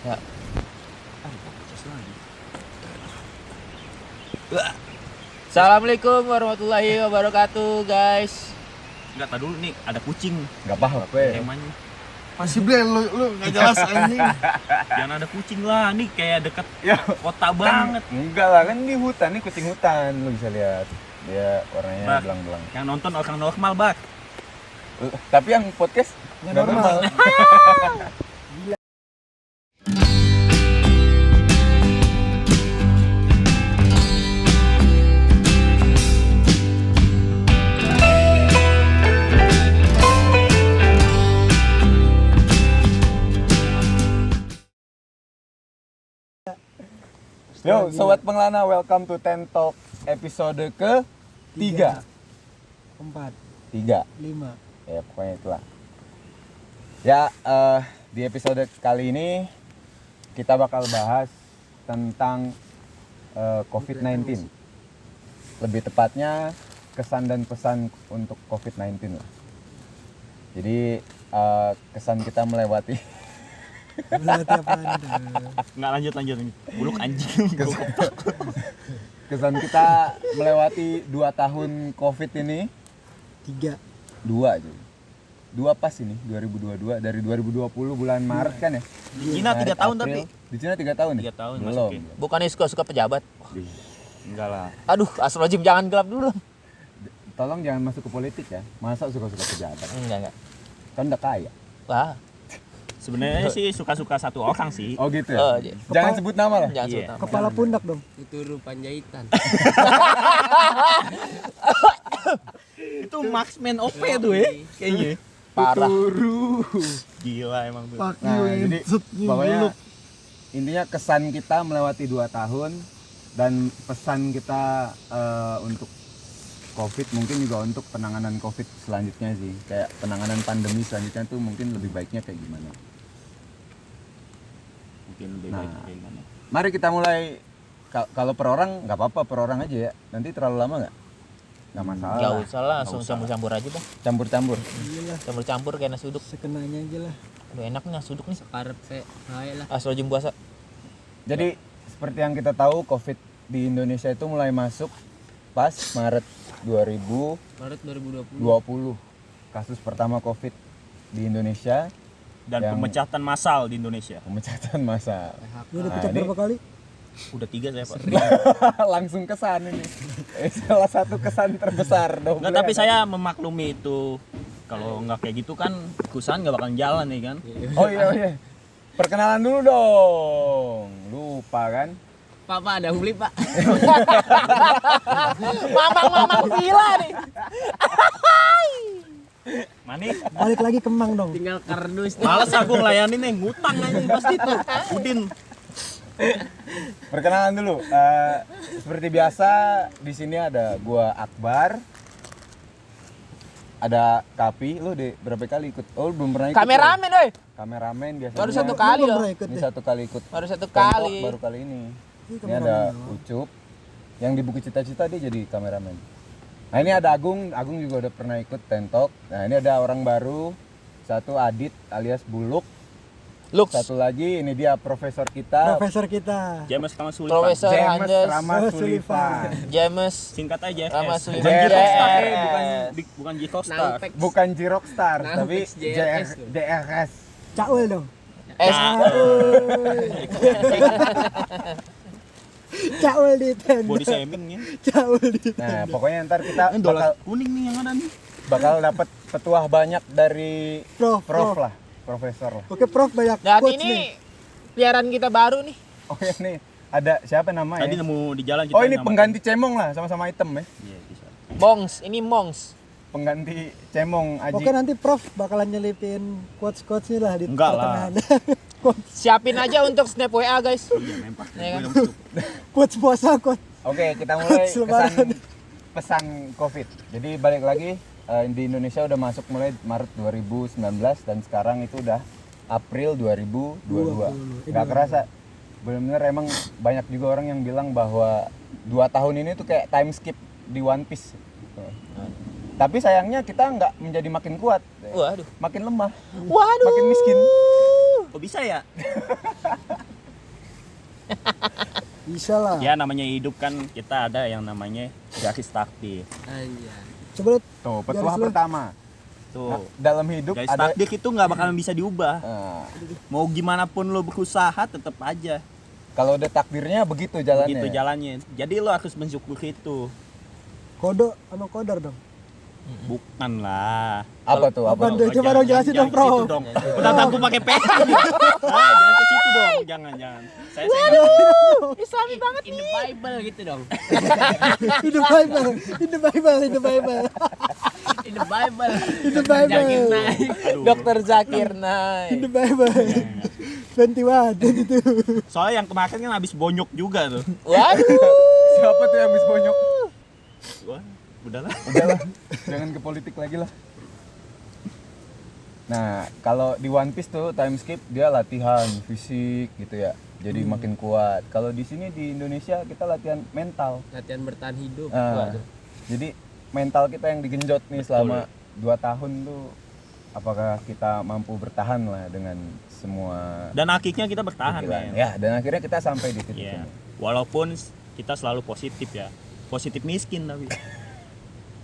Ya. Assalamualaikum warahmatullahi wabarakatuh, guys. Enggak, tak dulu nih, ada kucing. Enggak paham apa ya. Temanya. Masih blend lu enggak jelas anjing. Jangan ada kucing lah, nih kayak dekat Ya, kota banget. enggak lah, kan di hutan, nih kucing hutan, lu bisa lihat. Dia warnanya Bak. belang-belang. Yang nonton orang normal, Bak. Tapi yang podcast nggak normal. Yo, sobat pengelana, welcome to Ten Talk episode ke-3. 4, 3. 5. Ya, pokoknya itulah. Ya, di episode kali ini kita bakal bahas tentang COVID-19. Lebih tepatnya kesan dan pesan untuk COVID-19 lah. Jadi kesan kita melewati Berarti apa Anda? Enggak, lanjut. Buluk anjing. kesan kita melewati 2 tahun COVID ini. 3. 2 aja. 2 pas ini 2022 dari 2020 bulan Maret kan ya? Di Cina 3 Maret, tahun April. tapi. Di Cina 3 tahun ya? 3 tahun Belum. masukin. Bukannya suka pejabat. Enggak lah. Aduh, Astagfirullahaladzim, jangan gelap dulu. Tolong jangan masuk ke politik ya. Masa suka-suka pejabat? Enggak. Kan udah kaya. Wah, Sebenarnya sih suka-suka satu orang sih. Oh gitu Oh, ya? iya. Jangan sebut nama lah. jangan Iya. sebut nama. Kepala pundak dong. Itu rupan jahitan. Itu Marksman OP tuh ya. Kayaknya. Parah. Gila emang tuh. Fuck Nah, you, jadi maksudnya pokoknya dulu. intinya kesan kita melewati 2 tahun dan pesan kita untuk COVID, mungkin juga untuk penanganan COVID selanjutnya sih. Kayak penanganan pandemi selanjutnya tuh mungkin lebih baiknya kayak gimana. Mungkin lebih Nah. baik kayak gimana. Mari kita mulai. Kalau per orang nggak apa-apa, per orang aja ya. Nanti terlalu lama nggak masalah. Enggak usah lah, langsung Nggak usah. campur-campur aja dah. Campur-campur. Iyalah, Campur-campur kayak nasi uduk. sekenanya aja lah. Aduh, enak nih nasi uduk nih. Karepe bae lah. Astagfirullahaladzim puasa. Jadi seperti yang kita tahu, COVID di Indonesia itu mulai masuk pas Maret 2020. Maret 2020. Kasus pertama COVID di Indonesia, Dan Yang- pemecatan massal di Indonesia. pemecatan massal. Lu udah Nah, pecat ini- berapa kali? Udah 3 saya, Pak. Langsung kesan ini. Salah satu kesan terbesar dong. Enggak, tapi saya memaklumi itu. Kalau nggak kayak gitu kan perusahaan nggak bakal jalan nih kan. Oh iya. Perkenalan dulu dong. Lupa kan? Pak, ada huli, Pak. Mamang gila nih. Mani, Balik lagi Kemang dong. Tinggal kardus. males aku ngelayanin nih, ngutang aja pasti tuh. Udin. Perkenalan dulu. Seperti biasa di sini ada gua Akbar. Ada Kapi. Lu berapa kali ikut? Oh, lu belum pernah ikut. Kameramen, woi. Kameramen biasanya. Baru satu Lu kali belum loh. pernah ikut Ini deh. satu kali ikut. Baru satu Ten Talk kali. baru kali ini. Ini Ini ada kameramen doang. Ucup. Yang di buku cita-cita dia jadi kameramen. Nah, ini ada Agung. Agung juga udah pernah ikut Ten Talk. Nah, ini ada orang baru. Satu Adit alias Buluk. Lux. Satu lagi ini dia profesor kita. Profesor kita. James sama Sullivan. Profesor James Handes. Rama Sullivan. James Singkat aja Rama JFS. Sullivan. J-Rockstar, JFS. bukan J-Rockstar. Nangpek. Bukan J-Rockstar, Nah, tapi fix JRS tuh. JRS. Cawel dong. S. Cawel di tenda. Body shaming ya. Cawel di Nah, pokoknya ntar kita Dolar kuning nih yang ada nih. bakal dapat petuah banyak dari Prof. prof lah, profesor lah. Oke, Prof banyak Dan quotes ini nih. peliharaan kita baru nih. Oh ya nih, ada siapa namanya? Tadi nemu di jalan kita. Oh ini nama- pengganti cemong lah, sama-sama item ya. Iya, bisa. Mongs, ini Mongs. Pengganti cemong Aji. Oke, nanti Prof bakalan nyelipin quotes-quotesnya lah di Enggak lah. pertengahan. Quotes, Siapin aja untuk snap WA, guys. Iya, memang. Ya kan? quotes puasa, quotes. Oke, kita mulai Selebaran. pesan COVID. Jadi balik lagi di Indonesia udah masuk mulai Maret 2019 dan sekarang itu udah April 2022. Nggak kerasa. Benar-benar emang banyak juga orang yang bilang bahwa 2 tahun ini tuh kayak time skip di One Piece. Tapi sayangnya kita nggak menjadi makin kuat, Waduh. makin lemah, Waduh. makin miskin. Kok bisa ya? Bisa lah. Ya namanya hidup kan kita ada yang namanya garis takdir. Anjay. Coba lihat. Tuh, Garis petuah lu. pertama. Tuh. Nah, dalam hidup Garis ada takdir itu nggak bakalan bisa diubah. Mau gimana pun lo berusaha tetap aja kalau udah takdirnya begitu jalannya. begitu jalannya. Jadi lo harus mensyukuri itu. Kodo sama kodar dong. Bukan lah. Apa tuh? Apa Apa? tuh? Coba dong jelasin dong, Jangan ke situ Bro. dong. Udah aku pakai pen. Jangan ke situ dong. Jangan. Saya Islami banget In the Bible gitu dong. In the Bible. In the Bible. In the Bible. In the Bible. In the Bible. Zakir naik. Dokter Zakir In Naik. the Bible. 21, 22. Soalnya yang kemarin kan habis bonyok juga tuh. Waduh. Siapa tuh yang habis bonyok? Wah, udahlah. Udahlah, jangan ke politik lagi lah. Nah, kalau di One Piece tuh time skip dia latihan fisik gitu ya. Jadi makin kuat. Kalau di sini di Indonesia kita latihan mental. Latihan bertahan hidup. Nah, jadi mental kita yang digenjot nih selama 2 tahun tuh apakah kita mampu bertahan lah dengan semua Dan akhirnya kita bertahan pikiran. men. Ya, dan akhirnya kita sampai di titik Iya. ini. Walaupun kita selalu positif ya. Positif miskin tapi.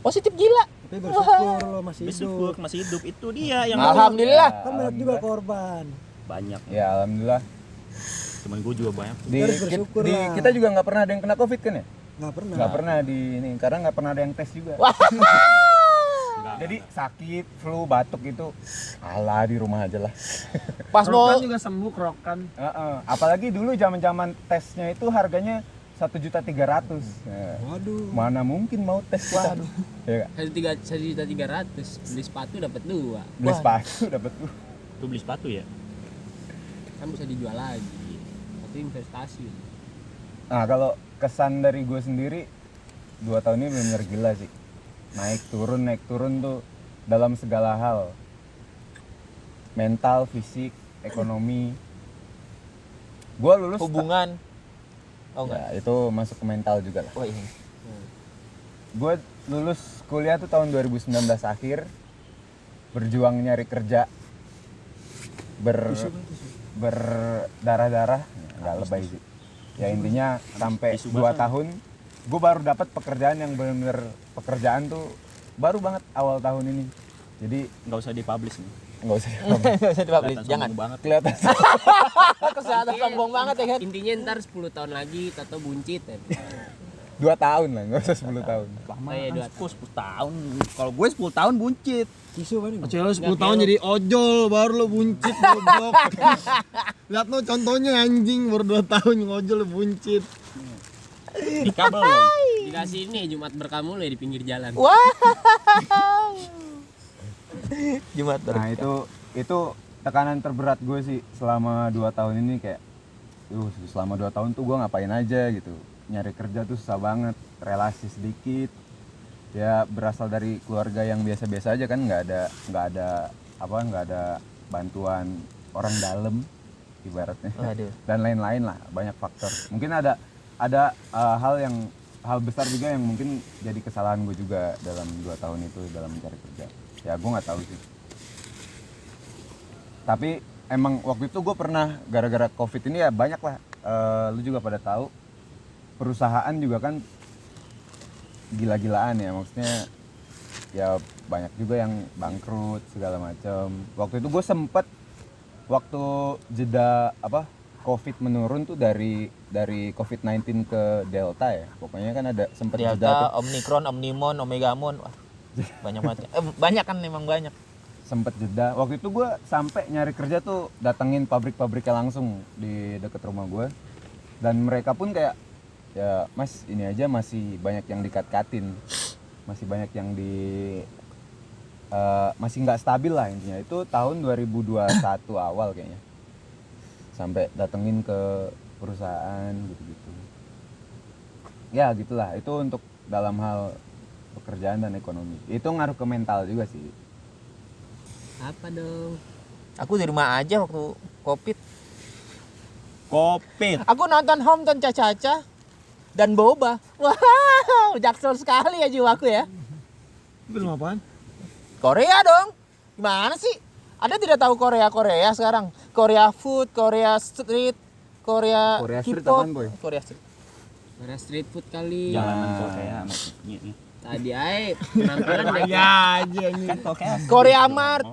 Positif gila. Tapi bersyukur lo masih Bersyukur hidup. masih hidup itu dia yang Alhamdulillah. Kan banyak juga korban. banyak. Ya, alhamdulillah. Temen gue juga banyak. Harus bersyukur lah. Kita juga nggak pernah ada yang kena covid kan ya? Nggak pernah. Nggak pernah di ini karena nggak pernah ada yang tes juga. Enggak. Jadi sakit, flu, batuk itu alah di rumah aja lah. Pas mau Rokan juga sembuh Rokan. Apalagi dulu zaman-zaman tesnya itu harganya 1.300.000. Waduh. Mana mungkin mau tes kita? Ya, nggak? 1.300.000 beli sepatu dapat 2. Beli sepatu dapat tuh. Lu beli sepatu ya? Kan bisa dijual lagi. Tapi investasi. Nah, kalau kesan dari gue sendiri 2 tahun ini benar gila sih. Naik turun tuh dalam segala hal. Mental, fisik, ekonomi. Gue lulus hubungan. Oh enggak. ya, itu masuk ke mental juga lah. Oh ini. Gue lulus kuliah tuh tahun 2019 akhir, berjuang nyari kerja, berdarah-darah, nggak lebay sih. Ya intinya sampai 2 tahun, gue baru dapat pekerjaan yang benar-benar pekerjaan tuh baru banget awal tahun ini. Jadi Nggak usah dipublish nih. nggak usah Enggak usah dipublish. Kelihatan Jangan. sombong banget. kelihatan. Kesehatan sombong banget ya kan. Intinya ntar 10 tahun lagi tato buncit ya. 2 tahun lah, nggak usah 10 tahun. Lama Oh iya, kan 2 10 tahun. Kalau gue 10 tahun buncit. Tisu mana? Bang? Cewek 10 tahun jadi ojol baru lo buncit goblok. Lihat lo contohnya anjing baru 2 tahun ngojol lo buncit. Di kabel loh. Dikasih ini Jumat berkah mulu ya di pinggir jalan. Wow. Jumat Nah itu tekanan terberat gue sih selama 2 tahun ini kayak, selama 2 tahun tuh gue ngapain aja gitu. Nyari kerja tuh susah banget, relasi sedikit, ya berasal dari keluarga yang biasa-biasa aja kan, nggak ada bantuan orang dalam ibaratnya. Waduh. Dan lain-lain lah, banyak faktor. Mungkin ada hal besar juga yang mungkin jadi kesalahan gue juga dalam 2 tahun itu dalam mencari kerja. Ya gue nggak tahu sih. Tapi emang waktu itu gue pernah gara-gara covid ini ya banyak lah. Lu juga pada tahu. Perusahaan juga kan gila-gilaan ya, maksudnya ya banyak juga yang bangkrut segala macam. Waktu itu gue sempet waktu jeda covid menurun tuh dari COVID-19 ke Delta ya, pokoknya kan ada sempet jeda tuh. Delta, Omicron, Omnimon, Omegamon. Wah, banyak banget. Banyak kan memang banyak. Sempet jeda. Waktu itu gue sampai nyari kerja tuh datengin pabrik-pabriknya langsung di deket rumah gue, dan mereka pun kayak, ya mas ini aja masih banyak yang dikat-katin, masih banyak yang masih nggak stabil lah intinya. Itu tahun 2021 awal kayaknya, sampai datengin ke perusahaan gitu-gitu. Ya gitulah, itu untuk dalam hal pekerjaan dan ekonomi. Itu ngaruh ke mental juga sih. Apa dong? Aku di rumah aja waktu Covid. Covid. Aku nonton Hometown Caca-Caca dan Boba. Wow, jaksel sekali ya jiwaku ya. Film apaan? Korea dong. Gimana sih? Ada tidak tahu Korea sekarang? Korea food, Korea street, Korea Street K-pop, apaan, Boy? Korea street. Korea street food kali. Jalanan Korea maksudnya nih. Tadi aja penampilan udah aja nih. Kan Korea. Korea Mart.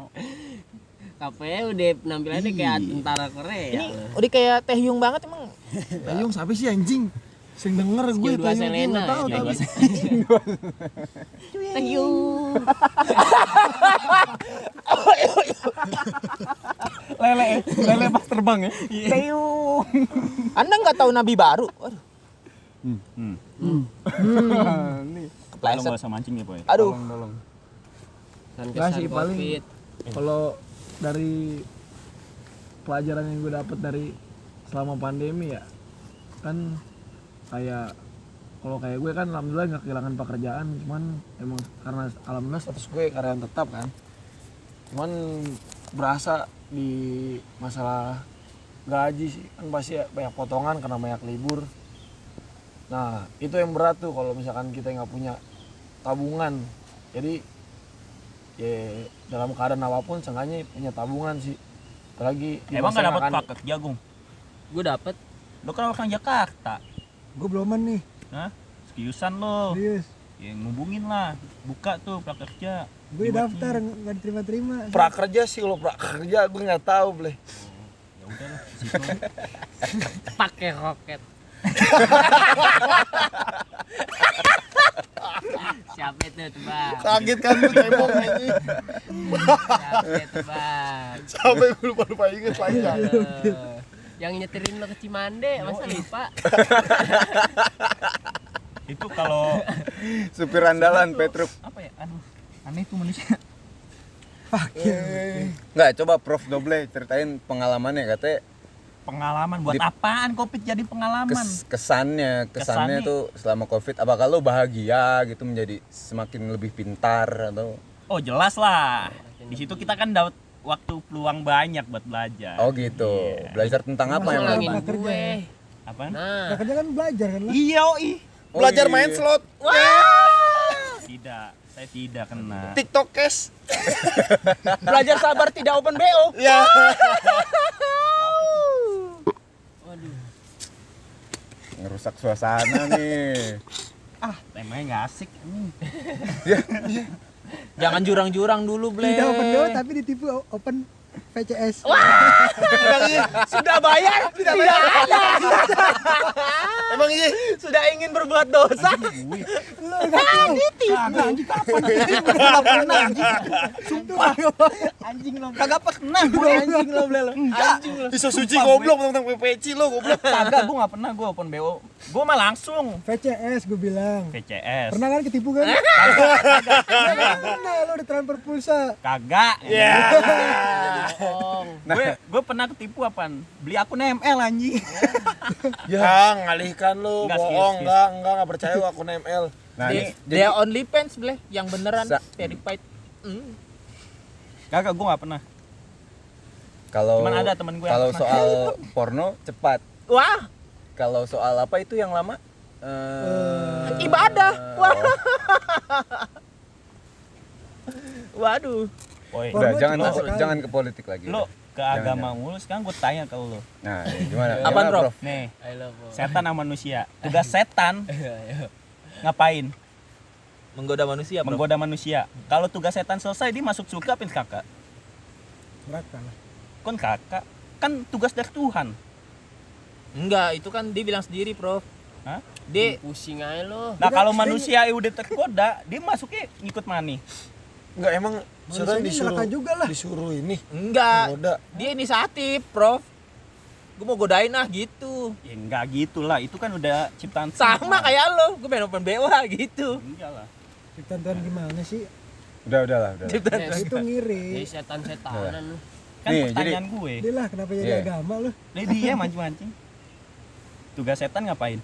KPI udah penampilannya kayak tentara Korea. Ini udah kayak Taehyung banget emang. Taeyong siapa sih anjing? Sering denger gue Skill dua Taeyong Selena, nggak tahu skill tapi. Taeyong. Lele pas terbang ya. Anda nggak tahu nabi baru? Waduh, Nih, Kalau kepleset. nggak usah mancing ya, Boy. Aduh, tolong. Nggak sih, Kesan paling Covid. kalau dari pelajaran yang gue dapat dari selama pandemi ya kan kayak kalau kayak gue kan alhamdulillah nggak kehilangan pekerjaan, cuman emang karena alhamdulillah status gue karyawan tetap kan, cuman berasa di masalah gaji sih kan pasti banyak potongan karena banyak libur. Nah itu yang berat tuh kalau misalkan kita nggak punya tabungan. Jadi ya dalam keadaan apapun seenggaknya punya tabungan sih. Apalagi di Emang masa nggak yang dapat akan- paket jagung? Gue dapet. Lo kan orang Jakarta. Gue beloman nih, Hah? Seriusan lo? serius. Ya ngubungin lah. Buka tuh prakerja. Gue daftar nggak diterima-terima. prakerja sih, kalau prakerja gue nggak tahu boleh. Ya udah lah, situ aja. Pakai roket. Siapa itu tebak? Kaget kan gue cebong anjing. Siapa itu tebak? Sampai gue lupa inget lagi. Yang nyetirin lo ke Cimande, masa lupa? Itu kalau Supir andalan Petruk. apa ya? Aduh, aneh tuh manusia. Nggak, coba Prof Doble ceritain pengalamannya, katanya Pengalaman buat Di- apaan Covid jadi pengalaman? kesannya Kesannya- tuh selama Covid, apakah lo bahagia gitu, menjadi semakin lebih pintar atau Oh, jelas lah. Di situ kita kan dapat waktu peluang banyak buat belajar. oh gitu. Belajar tentang apa yang Ngulangin apa? gue. Apaan? Nah, Kerja kan belajar kan lah. Iya, ih. Oh, Belajar iya. main slot. Tidak, saya tidak kena. TikTok cash. belajar sabar tidak open BO. Ya. waduh. Ngerusak suasana nih. Temanya nggak asik. Jangan jurang-jurang dulu, Ble. Tidak open BO tapi ditipu open VCS. Sudah bayar? Tidak ada. Emang iya. Sudah ingin berbuat dosa. Lo nggak tahu. Anjing lo. Kagak pernah gue anjing lo, Ble lo. Anjing lo. Bisa suci goblok tentang PPC lo goblok. Kagak, gue nggak pernah gue open BO. Gue mah langsung VCS gue bilang. VCS. Pernah kan ketipu kan? Pernah lo ditransfer pulsa. Kagak. Bohong. Gue pernah ketipu apaan? Beli akun ML anjing. Ya, ngalihkan lo, Enggak, bohong, serius. enggak percaya gua akun ML. Nah, ini Dia only fans, Ble, yang beneran Sa- verified. Kagak, gue nggak pernah. kalau Cuman ada temen gue yang kalau pernah. soal porno cepat. Wah, Kalau soal apa itu yang lama? ibadah. Wah. Waduh. Woi, Udah, Porno jangan cepat masuk, sekali. jangan ke politik lagi. lo ke Jangan, agama mulu, sekarang gue tanya ke lo. Nah, ya, gimana? Apaan, Gimana, Prof? Nih, I love you. setan sama manusia. Tugas setan ngapain? Menggoda manusia, Bro. Menggoda manusia. Kalau tugas setan selesai, dia masuk surga apa kakak? Neraka lah. Kon kakak. Kan tugas dari Tuhan. Enggak, itu kan dia bilang sendiri, Prof. Hah? Dia Pusing aja lo. Nah, kalau manusia udah tergoda, dia masuknya ngikut mani. Enggak, emang sudah Manusia ini disuruh neraka juga lah. disuruh ini. enggak. Goda. Dia inisiatif, Prof. Gue mau godain gitu. Ya enggak gitu lah, itu kan udah ciptaan Sama Tuhan. kayak lo, gue pengen open BO gitu. Enggak lah. Ciptaan Tuhan gimana sih? Udah lah. Ciptaan Yes. Itu ngiri. Jadi setan-setanan lu. Kan Nih, pertanyaan gue. Dia lah kenapa jadi Iya. agama lo? Nah, dia mancing-mancing. Tugas setan ngapain?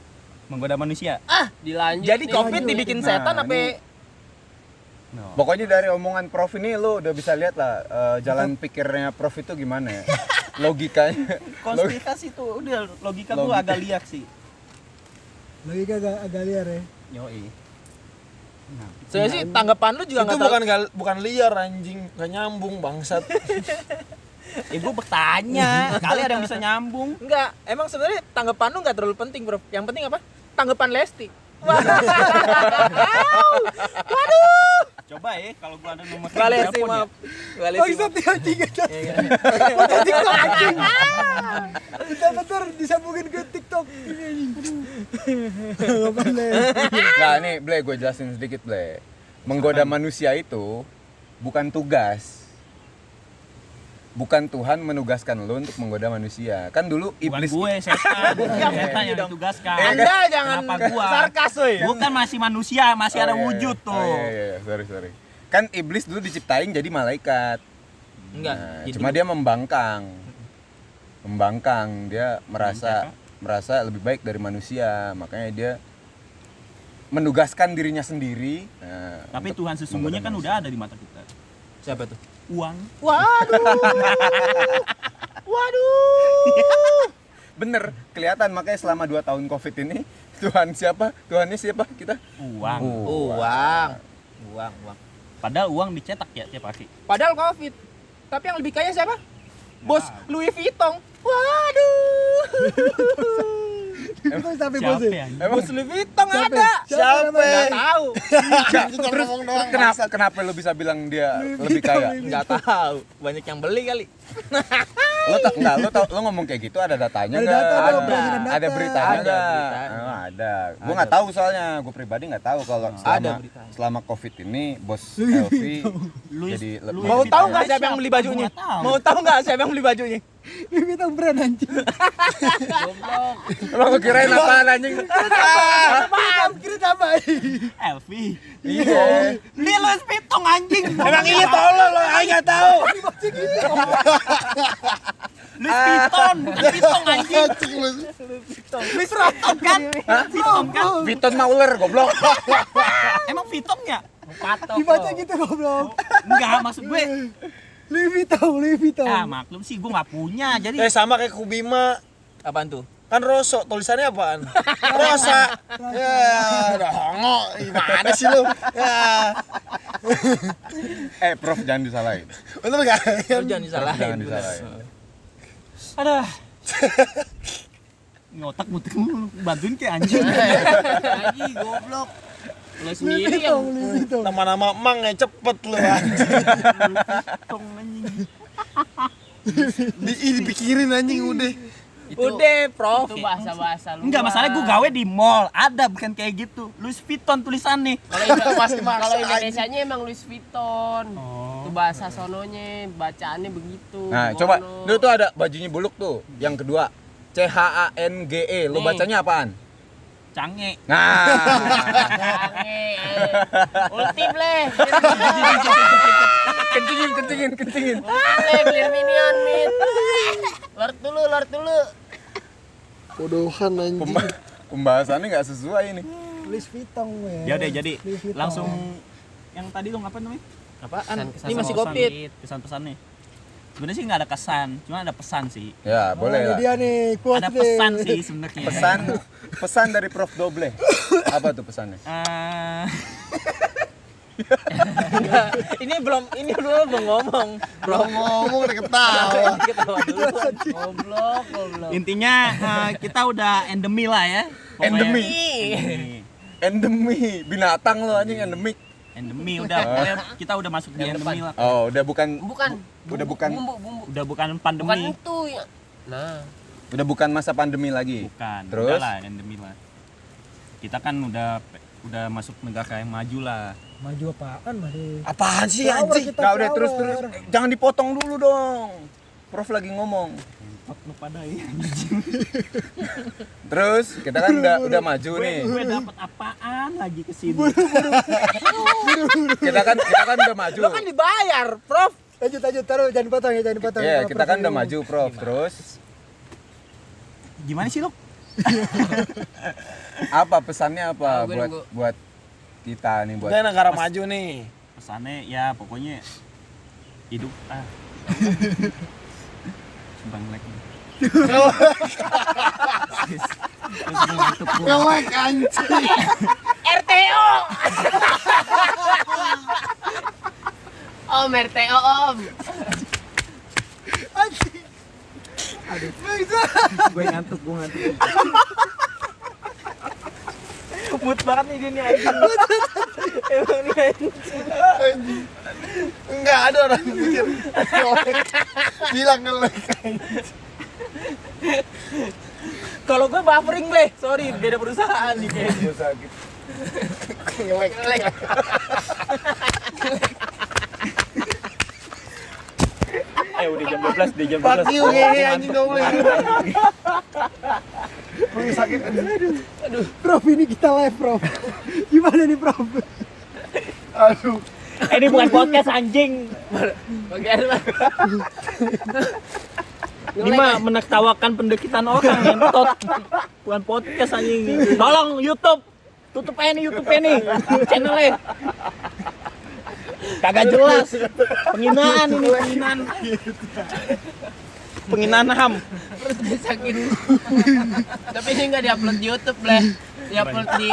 Menggoda manusia. Dilanjut. Jadi nih. Covid dibikin Nah, setan apa? ini- Pokoknya dari omongan Prof ini lo udah bisa lihat lah jalan pikirnya Prof itu gimana ya. Logikanya. Konspirasi tuh udah logika gue agak liar sih. Logika agak liar ya. Yoi. Nah, Saya sih tanggapan lu juga Itu nggak tahu. bukan liar anjing, enggak nyambung bangsat. Gue bertanya, kali ada yang bisa nyambung. Enggak, emang sebenarnya tanggapan lu enggak terlalu penting, Bro. Yang penting apa? Tanggapan Lesti. Coba ya, kalau gua ada nomor Mbak Lesti, telepon maaf. Mbak Lesti. Bangsat ya anjing aja. Foto TikTok anjing. Bentar disambungin ke TikTok. Enggak boleh. Nah, nih, Ble, gue jelasin sedikit, Ble. Menggoda manusia itu bukan tugas. Bukan Tuhan menugaskan lo untuk menggoda manusia. Kan dulu Bukan iblis gue, setan. Setan yang ditugaskan. Anda jangan Kenapa gua? sarkas, woy. Gue kan masih manusia, masih ada Oh, iya, wujud iya. tuh. Oh, iya. Sorry. Kan iblis dulu diciptain jadi malaikat. Enggak. Nah, jadi cuma dia membangkang, dia merasa lebih baik dari manusia, makanya dia menugaskan dirinya sendiri. Nah, Tapi untuk Tuhan sesungguhnya kan menggoda udah ada di mata kita. siapa tuh? Uang. Waduh. Bener, kelihatan makanya selama 2 tahun Covid ini Tuhannya siapa kita? Uang. Uang. Padahal uang dicetak ya tiap hari. Padahal Covid. Tapi yang lebih kaya siapa? Bos Louis Vuitton. Waduh. Emang sampai Siapa bos. ya? Bos Louis Vuitton ada. Siapa? Enggak tahu. Terus kenapa lu bisa bilang dia lebih kaya? Enggak tahu. Banyak yang beli kali. Lo ngomong kayak gitu ada datanya Ada nggak? data, ada berdasarkan data. Ada beritanya Ada nggak? beritanya. Ada. Gue Ada. nggak tahu soalnya. Gue pribadi nggak tahu kalau Ada beritanya. selama Covid ini bos Elvi Louis- jadi Louis Mau Vuitton tahu nggak siapa? siapa yang beli bajunya? Gua nggak tahu. Mau tahu nggak siapa yang beli bajunya? Louis Vuitton brand anjing. Lo kirain apaan anjing? Kira apa? Elvi. Iya. Dia Louis Vuitton anjing. Emang iya tolol lo, aing enggak tahu. Louis Vuitton, bukan Vuitton anjing. Louis Vuitton kan? Vuitton kan? Vuitton Mauler goblok. Emang Vuitton ya? Dibaca gitu goblok. Enggak, maksud gue. Louis Vuitton. Ah, maklum sih gue nggak punya. Jadi Sama kayak Kubima. Apaan tuh? Kan Roso, tulisannya apaan? Rosa. Ya, udah hongo. Gimana sih lu? Ya. Prof jangan disalahin. Bener enggak? Lu jangan disalahin. Jangan bener. disalahin. ada ngotak mutek mulu, bantuin kayak anjing. Lagi goblok. Lo Louis sendiri yang Vuitton. Nama-nama emang ya cepet lu anjing. tong anjing. Dipikirin anjing udah. Udah, Prof. Itu bahasa-bahasa luar. Enggak, masalahnya gue gawe di mall, ada bukan kayak gitu. Louis Vuitton tulisannya. Kalau Indonesianya emang Louis Vuitton. Itu bahasa sononya, bacaannya begitu. Nah, Gono. coba. Lu tuh ada bajunya Buluk tuh. Yang kedua, CHANGE. Lu Nih. bacanya apaan? Cange. Nah. Sange, ultim leh. kencingin. Leh, clear minion mit. Lord dulu. Bodohan anjing. Pembahasannya nggak sesuai ini. Louis Vuitton ya. Ya udah jadi Louis Vuitton. langsung yang tadi dong apa namanya? Apaan? Kesan-kesan Ini masih Pesan- Covid. Pesan-pesannya. Sebenarnya sih nggak ada kesan, cuma ada pesan sih. Ya, boleh ini lah. dia nih, quotes Ada nih. pesan sih sebenarnya. Pesan dari Prof Doble. Apa tuh pesannya? Ini belum ngomong. Belum ngomong udah ketawa. Ketawa dulu. Goblok. Intinya kita udah endemi lah ya. Pokoknya. Endemi, binatang lo anjing endemik. Endemi udah, pokoknya kita udah masuk di endemi lah. Oh, udah bukan Bumbu. Udah bukan Bukan pandemi. itu ya. Nah, udah bukan masa pandemi lagi. Bukan. Terus? Udah lah endemi lah. Kita kan udah masuk negara yang maju lah. Maju apaan masih? Apaan sih Flower anjing? kita, Nggak, udah flower. terus. Jangan dipotong dulu dong. Prof lagi ngomong. Lu pada ya. Terus kita kan udah maju nih. Gue dapet apaan lagi kesini? Kita kan udah maju. Lo kan dibayar, Prof. Lanjut, taruh, jangan dipotong ya, jangan dipotong. Iya, Kalau kita kan Prof udah ngomong. maju, Prof. Terus Gimana sih lo? apa pesannya apa gue buat nunggu. buat kita nih buat Udah negara maju nih. Pesannya ya pokoknya hidup Bang Lek. Ngelek anjing. RTO. Om RTO Om. Gue ngantuk. Mood banget nih dia nih anjing. Emang nih anjing. Enggak ada orang mikir. Bilang ngelek. Kalau gue buffering bleh, sorry beda perusahaan nih kayaknya. Gue sakit. Ngelek. Udah jam 12, di jam 12. Fuck you anjing enggak boleh. Sakit. Prof, ini kita live, Prof. Gimana nih, Prof? Aduh. Ini bukan podcast anjing. Bagaimana? Ini mah menertawakan pendekitan orang ngentot. Bukan podcast anjing. Tolong YouTube. Tutup aja nih YouTube nih. Channelnya. Kagak jelas. Penghinaan ini, penghinaan. Penghinaan HAM. Terus disakin. Tapi ini nggak diupload di YouTube bleh. Diupload di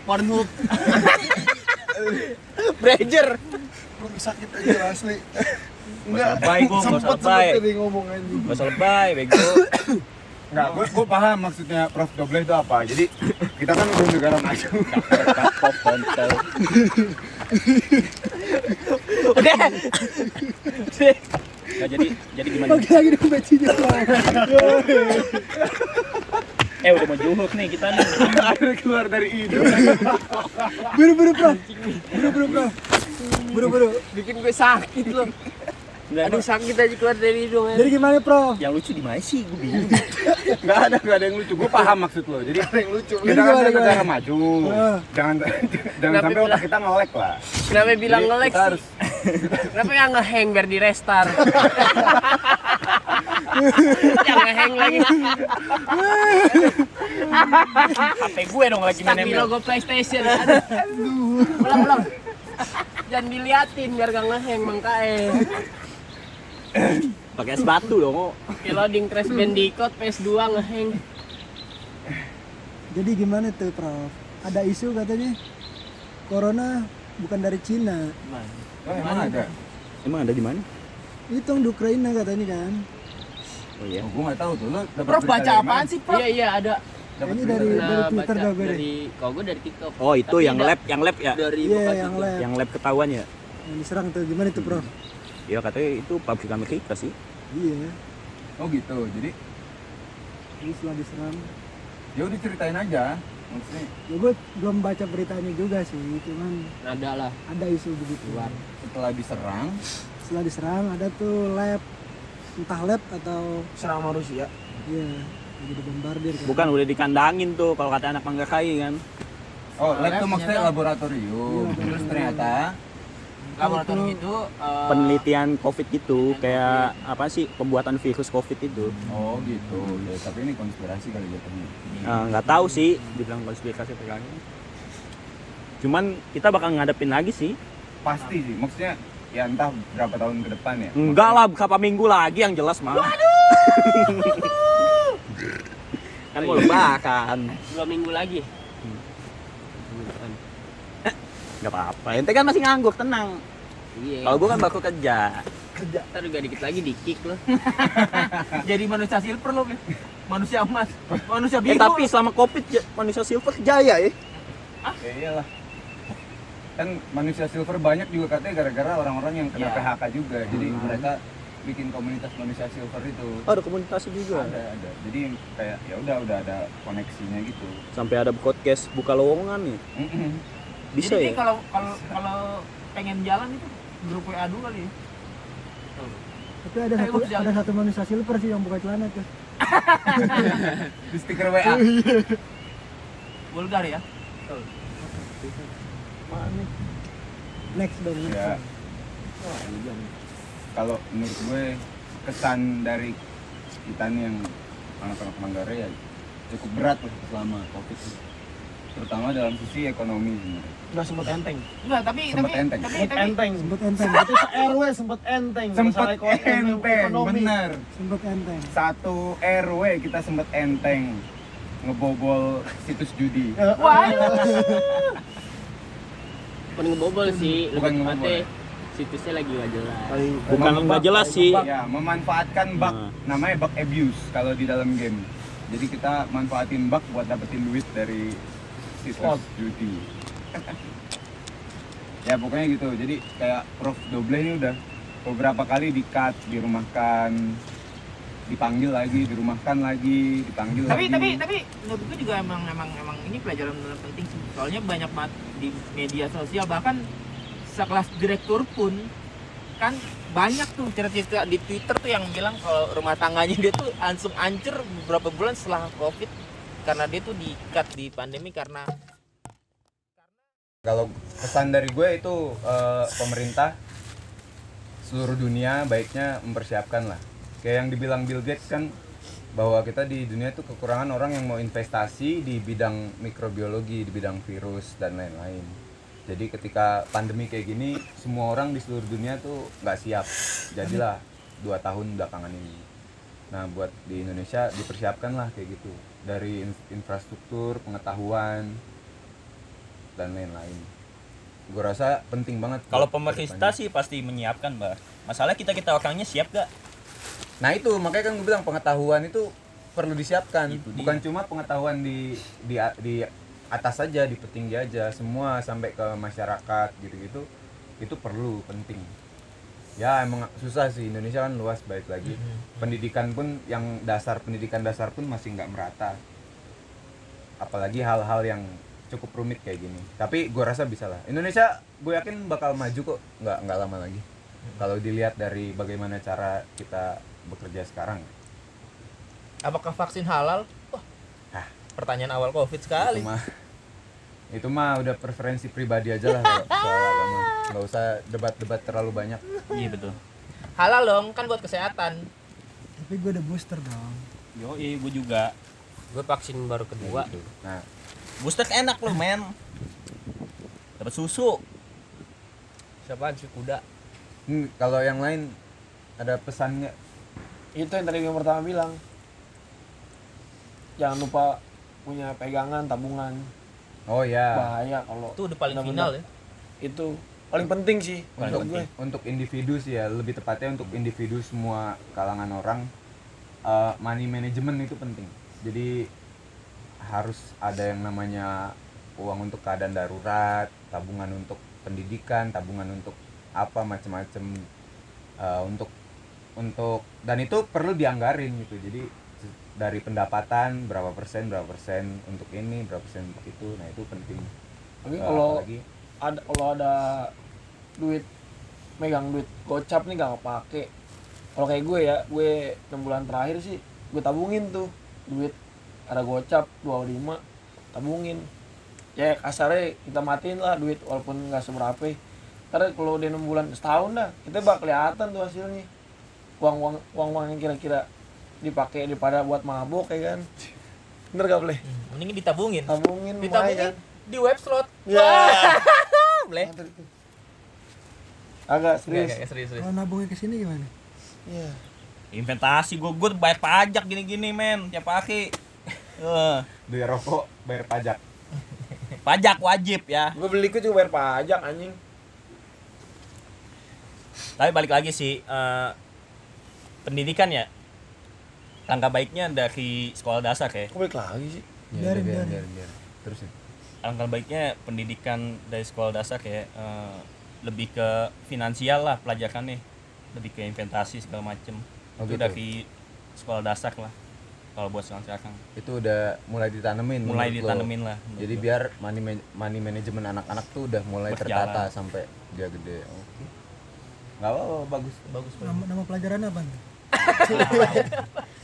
Pornhub. Bridger. Sakit aja asli. Enggak baik gua, enggak usah lebay. Tadi ngomong anjing. Enggak usah lebay, bego. Enggak, gue paham maksudnya Prof Doble itu apa. Jadi kita kan udah negara maju. Pop kontol. Udah. Enggak jadi gimana? Oke, lagi dong bacinya. Udah mau juhuk nih kita nih. Akhirnya keluar dari hidung. Buru-buru, Prof. Buru-buru. Bikin gue sakit loh. Aduh sakit aja keluar dari hidung. Jadi gimana, Prof? Yang lucu di mana sih? Gue bingung. Enggak ada yang lucu. Gue paham maksud lo. Jadi Ada yang lucu. kita kan udah negara maju. Jangan sampai bilang- otak kita ngelek lah. Kenapa bilang Jadi nge-lag kita sih? harus Kenapa yang nge-hang biar di restart? Yang nge-hang lagi. HP gue dong lagi main Stuck di ML. logo PlayStation. Aduh. Ulang. Jangan diliatin biar gak nge-hang mangkae. Pakai es batu dong. Kayak loading Crash Bandicoot PS2 nge-hang. Jadi gimana tuh, Prof? Ada isu katanya corona bukan dari Cina. emang ada. Emang ada di mana? Itu yang di Ukraina katanya kan. Oh iya. Gue nggak tahu tuh lo. Prof baca apaan sih, Prof? Iya ada. Ini dari Twitter baca dah gue. dari kalau gue dari TikTok. Oh, itu Tapi yang ada lab ya. dari Iya, Bekasi yang tuh. lab. Yang lab ketahuan ya. Yang diserang tuh gimana tuh, Prof? Ya katanya itu pabrik Amerika sih. Iya. Oh gitu. Jadi Ini setelah diserang. ya udah ceritain aja. Maksudnya Ya gue belum baca beritanya juga sih, cuman Ada lah. ada isu begitu. setelah diserang, Setelah diserang ada tuh lab, entah lab atau Serang manusia. iya lagi dibombardir kan. Bukan udah dikandangin tuh kalau kata anak Manggakai kan. oh lab tuh maksudnya laboratorium. Terus ternyata Laboratorium itu Penelitian COVID gitu, kayak apa sih pembuatan virus COVID itu. oh gitu. Ya, tapi ini konspirasi kali jatuhnya. Nggak tahu sih, dibilang konspirasi terkait. Cuman kita bakal ngadepin lagi sih. Pasti sih. Maksudnya ya entah berapa tahun ke depan ya. Enggak lah, berapa minggu lagi yang jelas mah. Kan mau lebaran. 2 minggu lagi. Enggak apa-apa. Ente kan masih nganggur, tenang. Iya. Kalau gua kan baru kerja. Ntar juga dikit lagi di kick loh. Jadi manusia silver loh. Manusia emas. Manusia biru. tapi selama Covid manusia silver jaya ya. Ya iyalah. Kan manusia silver banyak juga katanya gara-gara orang-orang yang kena Ya. PHK juga. Jadi mereka bikin komunitas manusia silver itu. Oh, ada komunitas juga. Ada. Jadi kayak ya udah ada koneksinya gitu. Sampai ada podcast buka lowongan nih. Bisa ya? kalau pengen jalan itu grup WA dulu kali ya. Tapi ada satu manusia silver sih yang buka celana tuh. Di stiker WA. Vulgar ya. Next dong. Next. Ya. Kalau menurut gue kesan dari kita nih yang anak-anak Manggarai ya cukup berat lah selama Covid ini. Terutama dalam sisi ekonomi sebenarnya. Enggak sempet enteng. Enggak, tapi Sempet enteng. Enteng. Sempet enteng. Itu RW sempet enteng. Sempet Masalah enteng, ekonomi. bener. Sempet enteng. Satu RW kita sempet enteng ngebobol situs judi. Bukan ngebobol sih, Bukan lebih ngebobol tepatnya ya? Situsnya lagi nggak jelas. Bukan nggak jelas sih. Ya, memanfaatkan bug. Nah. Namanya bug abuse kalau di dalam game. Jadi kita manfaatin bug buat dapetin duit dari Sisters Duty. Ya pokoknya gitu. Jadi kayak Prof Doble ini udah beberapa kali di-cut, dirumahkan, dipanggil lagi, dirumahkan lagi, dipanggil Tapi lagi. menurut gue juga emang ini pelajaran penting sih. Soalnya banyak banget di media sosial, bahkan sekelas direktur pun kan banyak tuh cerita-cerita di Twitter tuh yang bilang kalau rumah tangganya dia tuh langsung hancur beberapa bulan setelah Covid karena dia tuh di-cut di pandemi karena Kalau pesan dari gue itu pemerintah seluruh dunia baiknya mempersiapkan lah. Kayak yang dibilang Bill Gates kan bahwa kita di dunia itu kekurangan orang yang mau investasi di bidang mikrobiologi, di bidang virus dan lain-lain. Jadi ketika pandemi kayak gini, semua orang di seluruh dunia tuh nggak siap. Jadilah 2 tahun belakangan ini. Nah buat di Indonesia dipersiapkan lah kayak gitu. Dari infrastruktur, pengetahuan, dan lain-lain. Gue rasa penting banget. Kalau pemerintah sih pasti menyiapkan, Mbak. Masalah kita orangnya siap gak? Nah itu makanya kan gue bilang pengetahuan itu perlu disiapkan. Itu dia. Bukan cuma pengetahuan di atas saja, di petinggi aja, semua sampai ke masyarakat gitu-gitu. Itu perlu, penting. Ya emang susah sih, Indonesia kan luas, baik lagi. Pendidikan pun yang pendidikan dasar pun masih nggak merata. Apalagi hal-hal yang cukup rumit kayak gini. Tapi gue rasa bisa lah. Indonesia gue yakin bakal maju kok, nggak lama lagi. Kalau dilihat dari bagaimana cara kita bekerja sekarang. apakah vaksin halal? Wah, Hah. pertanyaan awal Covid sekali. Itu mah udah preferensi pribadi aja lah kalau soal agama. Nggak usah debat-debat terlalu banyak. Iya betul. Halal dong, kan buat kesehatan. Tapi gue udah booster dong. Yoi, gue juga. Gue vaksin baru kedua. Gitu. Nah, Booster enak loh, men. Dapat susu. Siapaan sih kuda? kalau yang lain ada pesan nggak? Itu yang tadi yang pertama bilang. Jangan lupa punya pegangan, tabungan. Oh ya. Bahaya kalau Itu udah paling benar-benar. final ya. Itu paling penting sih Untuk menurut gue. untuk individu sih ya, lebih tepatnya untuk individu semua kalangan orang, money management itu penting. Jadi harus ada yang namanya uang untuk keadaan darurat, tabungan untuk pendidikan, tabungan untuk apa macam-macam, untuk dan itu perlu dianggarin gitu. Jadi dari pendapatan berapa persen untuk ini, berapa persen untuk itu. Nah itu penting. Tapi kalau Apalagi ada duit, megang duit gocap nih gak kepake. Kalau kayak gue ya, gue 6 bulan terakhir sih gue tabungin tuh duit, ada gocap 25 tabungin. Ya kasarnya kita matiin lah duit walaupun nggak seberapa. Ntar kalau udah 6 bulan, setahun dah kita bakal kelihatan tuh hasilnya. Uang yang kira-kira dipakai daripada buat mabok ya kan. Bener gak boleh? Mending ditabungin. Tabungin Ditabungin lumayan. di web slot. Ya. Boleh. Agak serius. Serius. Kalau nabungnya ke sini gimana? Iya. Investasi gue bayar pajak gini-gini, men. Tiap hari. beli rokok bayar pajak. Pajak wajib ya. Gue beli juga bayar pajak anjing. Tapi balik lagi sih, pendidikan ya. Langkah baiknya dari sekolah dasar ya. Kok balik lagi sih? Biarin. Terus ya. Alangkah baiknya pendidikan dari sekolah dasar kayak lebih ke finansial lah pelajarannya, lebih ke investasi segala macem. Oh, Itu gitu. dari sekolah dasar lah kalau buat sekarang Itu udah mulai ditanemin. mulai menurut lo. ditanemin lah menurut Jadi gua. biar money management anak-anak tuh udah mulai Berjalan. tertata sampai dia gede. Oke. Nggak apa-apa, bagus. Nama pelajaran apa nih?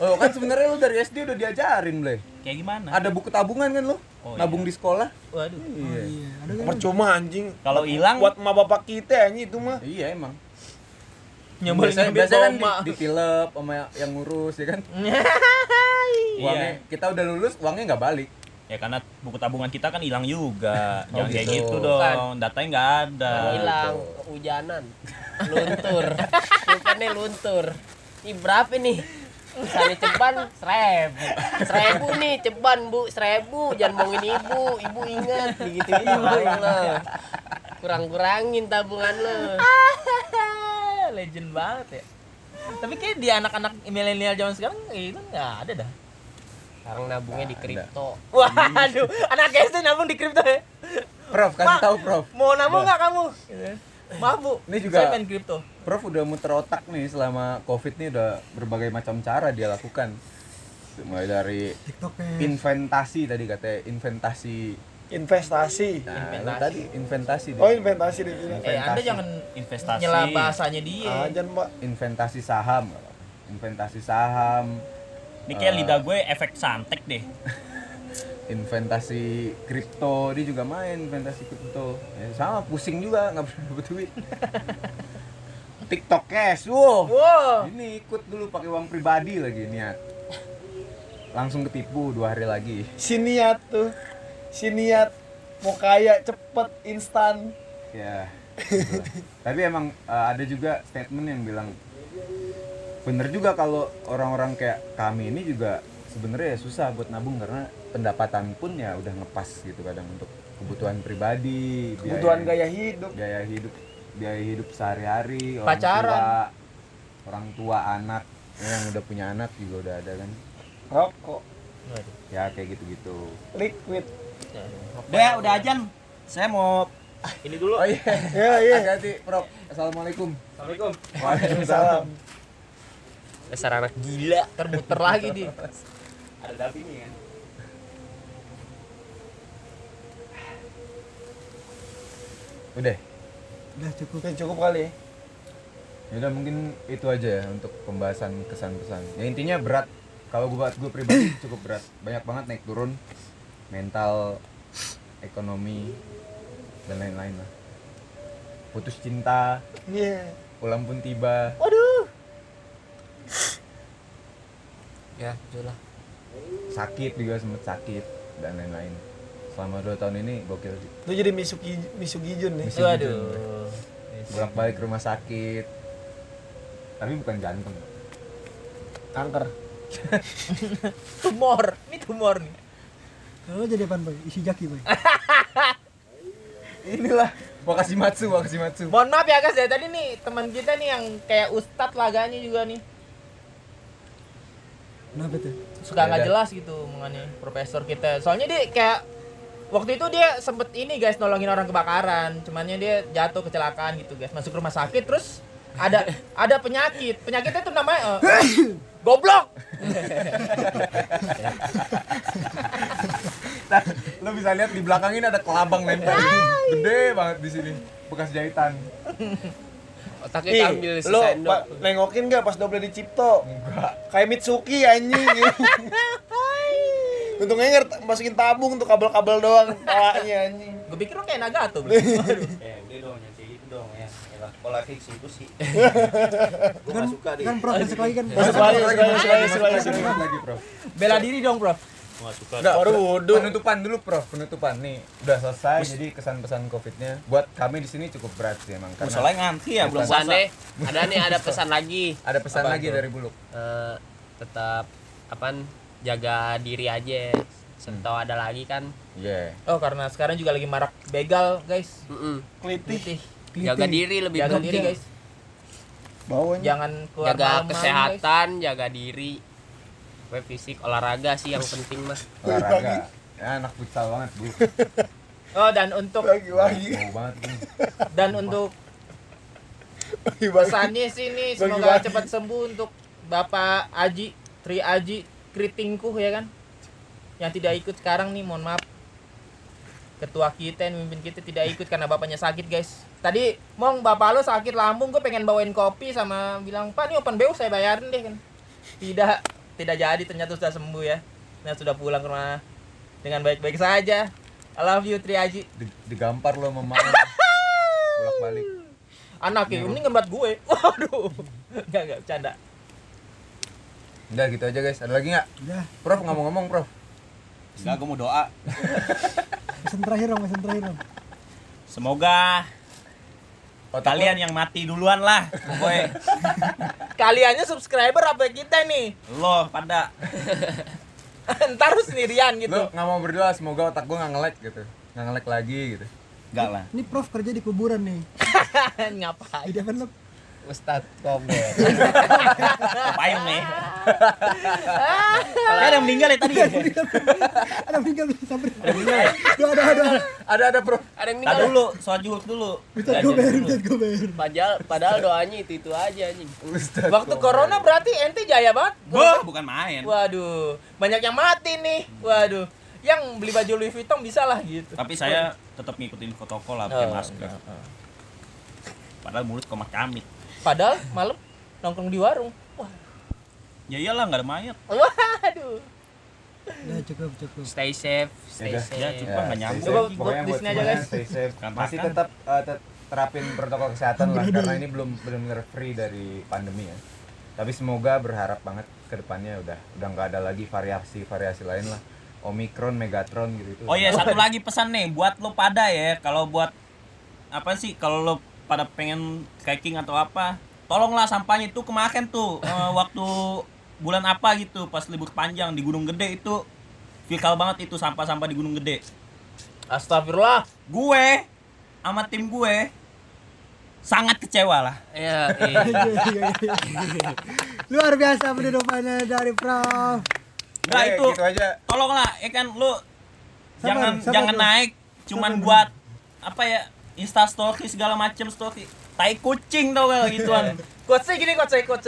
Oh kan sebenarnya lu dari SD udah diajarin, Ble. kayak gimana? Ada buku tabungan kan lu? Oh, Nabung iya. di sekolah. Waduh. Iya. Iya, ada kan? Percuma anjing. Kalau hilang Buat emak bapak kita anjing itu mah. Iya emang. Nyambil Biasanya kan boma. ditilep sama yang ngurus ya kan. Uangnya iya. kita udah lulus, uangnya nggak balik. ya karena buku tabungan kita kan hilang juga. Oh, Jangan kayak gitu. gitu dong. Datanya nggak ada. Hilang, kehujanan, luntur, rupanya luntur. Ini berapa nih? Misalnya ceban 1.000 nih ceban bu 1.000, jangan ngomongin ibu ingat begitu lah. Kurang-kurangin tabungan lo. Legend banget ya. Tapi kayak di anak-anak milenial zaman sekarang itu nggak ada dah. Sekarang nabungnya di kripto. Waduh, anak SD nabung di kripto ya. Prof, kasih tahu Prof. Mau nabung nggak kamu? Gitu. Maaf Bu, Ini juga- saya main kripto. Prof udah muter otak nih selama Covid nih, udah berbagai macam cara dia lakukan. Mulai dari TikToknya. inventasi tadi katanya, inventasi. Investasi. Nah, lu tadi inventasi Oh, deh. inventasi di sini. Anda jangan Investasi. nyela bahasanya dia. Ajan, Pak. Inventasi saham. Inventasi saham, Ini kayak lidah gue efek santek deh. inventasi kripto, dia juga main inventasi kripto. Ya, sama pusing juga nggak pernah dapet duit. TikTok Cash, wow. Wow. Ini ikut dulu pakai uang pribadi lagi niat. Langsung ketipu 2 hari lagi. Si niat tuh. Si niat mau kaya cepet instan. Ya. Gitu. Tapi emang ada juga statement yang bilang bener juga kalau orang-orang kayak kami ini juga sebenarnya susah buat nabung karena pendapatan pun ya udah ngepas gitu kadang untuk kebutuhan pribadi, Kebutuhan gaya hidup. biaya hidup sehari-hari, Pacaran. orang tua, anak yang udah punya anak juga udah ada kan. Rokok. Ya kayak gitu-gitu. Liquid. Udah ajan. Saya mau Ini dulu. Oh iya. Ya, iya. Hati-hati, Prof. Assalamualaikum. Assalamualaikum. Waalaikumsalam. Dasar anak gila. Termuter lagi di. ada Davi nih kan. Udah. Udah cukup. Oke, cukup kali. Ya udah mungkin itu aja ya untuk pembahasan kesan-pesan. Ya intinya berat. Kalau buat gue pribadi cukup berat. Banyak banget naik turun mental, ekonomi dan lain-lain lah. Putus cinta, Iya. pulang pun tiba. Ya, itulah. Sakit juga sempet sakit dan lain-lain. Selama 2 tahun ini gokil sih. Lu jadi Misugijun nih. Waduh. Bolak-balik rumah sakit. Tapi bukan jantung. Kanker. Tumor. Ini tumor nih. Kalau jadi apaan, Boy? Isi jaki, Boy. Inilah Wakashimatsu. Mohon maaf ya guys ya, tadi nih teman kita nih yang kayak ustadz laganya juga nih. Kenapa tuh? Suka nggak Beda. jelas gitu omongannya profesor kita. Soalnya dia kayak waktu itu dia sempet ini guys nolongin orang kebakaran. Cumannya dia jatuh kecelakaan gitu guys. Masuk rumah sakit terus ada penyakit. Penyakitnya tuh namanya goblok. Nah, lo bisa lihat di belakang ini ada kelabang nempel. Gede banget di sini. Bekas jahitan. Otaknya Ih, ambil si lu sendok. nengokin gak pas double dicipto? Enggak. Kayak Mitsuki anjing. Untungnya masukin tabung tuh kabel-kabel doang palanya anjing. Gue pikir lo kayak Nagato belum. Udah dong, yang kayak gitu dong ya. Pola fiksi itu sih. Gue Kan, gak suka deh. kan Prof, masuk lagi kan. Masuk lagi. Prof. Bela diri dong, Prof. Gak suka. Enggak, Baru wudhu. penutupan dulu, Prof. Penutupan nih. Udah selesai. Jadi kesan-pesan Covid-nya buat kami di sini cukup berat sih emang karena Soalnya ngantri ya belum Pesan puasa. deh. Ada pesan lagi. ada pesan Apa lagi tuh? dari Buluk. Tetap jaga diri aja. Tahu ada lagi kan. Iya. Oh, karena sekarang juga lagi marak begal, guys. Kelitih. Kelitih. Jaga diri lebih Jaga penting. diri, guys. Bawanya. Jangan keluar Jaga malam-malam, kesehatan, jaga diri. Pokoknya fisik, olahraga sih yang penting mah. Olahraga. Ya anak futsal banget, Bu. guys. Oh, dan untuk Bagi-bagi. Mau banget ini. dan untuk Bagi-bagi. pesannya sih nih semoga Bagi-bagi. cepat sembuh untuk Bapak Aji, Tri Aji Kritingkuh ya kan. Yang tidak ikut sekarang nih, mohon maaf. Ketua kita yang memimpin kita tidak ikut karena bapaknya sakit, guys. Tadi Mong, bapak lo sakit lambung, gue pengen bawain kopi sama bilang, "Pak, ini open BU saya bayarin deh kan." Tidak jadi, ternyata sudah sembuh ya. Nah, sudah pulang ke rumah dengan baik-baik saja. I love you Tri Aji. Digampar lo sama mak. Bolak-balik. Anak ya, ini ngembat gue. Waduh. Enggak, bercanda. Udah gitu aja, guys. Ada lagi nggak? Udah, Prof ngomong-ngomong, Prof. Enggak, gue mau doa. pesan terakhir dong. Semoga kalian yang mati duluan lah. Pokoknya Kaliannya subscriber apa kita nih? lo pada Ntar lu sendirian gitu. Lu nggak mau berdoa semoga otak gue nggak nge-lag gitu. Nggak nge-lag lagi gitu. Enggak lah. Ini Prof kerja di kuburan nih. Ngapain? Di develop. Ustadz Kober. Payung nih. Kayak ada yang meninggal ya tadi. Ada meninggal sampai. Ada yang meninggal ya? Ada bro. Ada yang Tadi meninggal. dulu, sholat zuhur dulu. Ustaz Belajar Gober, dulu. Ustaz Gober. Padahal doanya itu aja anjing. Ustadz Waktu Kober. corona berarti ente jaya banget. Boh, bukan main. Waduh, banyak yang mati nih. Waduh, yang beli baju Louis Vuitton bisa lah gitu. Tapi saya tetap ngikutin protokol lah, pakai masker. Padahal mulut komak kamit. Padahal malam nongkrong di warung. Wah, Ya iyalah, nggak ada mayat. waduh. Udah cukup. Stay safe, stay Udah. safe. Ya, cuma nggak nyambung. Coba Safe. Pokoknya di buat sini aja, semuanya guys. stay safe. Kan Masih makan. tetap terapin protokol kesehatan lah karena ini belum benar-benar free dari pandemi ya. Tapi semoga berharap banget ke depannya udah nggak ada lagi variasi lain lah. Omikron, Megatron gitu. Oh iya, satu lagi pesan nih buat lo pada ya. Kalau buat apa sih? Kalau lo pada pengen hiking atau apa, tolonglah sampahnya itu kemarin tuh waktu bulan apa gitu pas libur panjang di Gunung Gede itu viral banget itu sampah-sampah di Gunung Gede. Astagfirullah. Gue sama tim gue sangat kecewa lah. Iya, Luar biasa pendidikannya dari Prof. Nah itu gitu aja. tolonglah ya kan lo Sabar, jangan Bro. naik cuman Sabar, buat apa ya Insta story segala macam story. Tai kucing tau gak gituan. Coach gini, coach.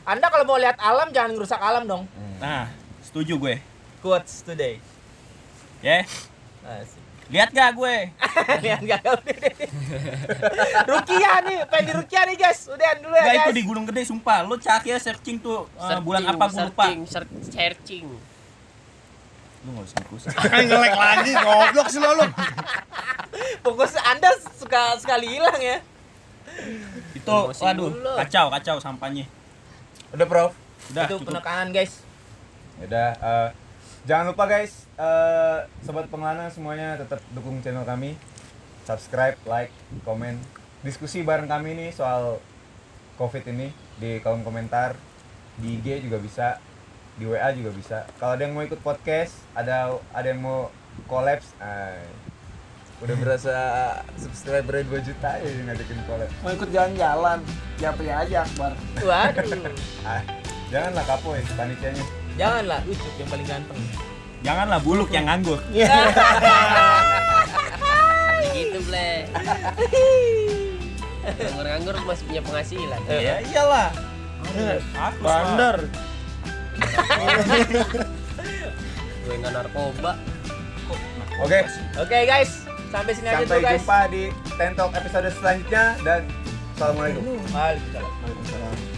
Anda kalau mau lihat alam jangan ngerusak alam dong. Nah, setuju gue. Quotes today. Ya. Asik. Lihat gak gue? Lihat enggak Rukiah nih, pengen di Rukiah nih guys. Udahan dulu ya Gak itu guys. di Gunung Gede sumpah. Lo cari ya searching tuh bulan apa gue lupa. Searching. Lu enggak usah ngikutin. Ngelek lagi, goblok sih lo. Fokus Anda suka sekali hilang ya. Itu Promosi waduh, dulu. kacau sampahnya. Udah Prof. Udah Itu cukup. penekanan guys. Udah jangan lupa guys, sobat pengelana semuanya tetap dukung channel kami. Subscribe, like, komen, diskusi bareng kami nih soal Covid ini di kolom komentar, di IG juga bisa, di WA juga bisa. Kalau ada yang mau ikut podcast, ada yang mau collabs, udah berasa subscriber 2 juta ya yang ngajakin collab. Mau ikut jalan-jalan, japri aja Akbar. Waduh. Janganlah kapoy panitianya. Janganlah Ucup yang paling ganteng. Janganlah buluk yang nganggur. Gitu, Ble. Nganggur-nganggur masih punya penghasilan. Ya iyalah. Aku Bandar. Gue nggak narkoba. Oke, Oke guys, sampai sini aja sampai tuh guys. jumpa di Tentok episode selanjutnya dan assalamualaikum. Waalaikumsalam. Waalaikumsalam.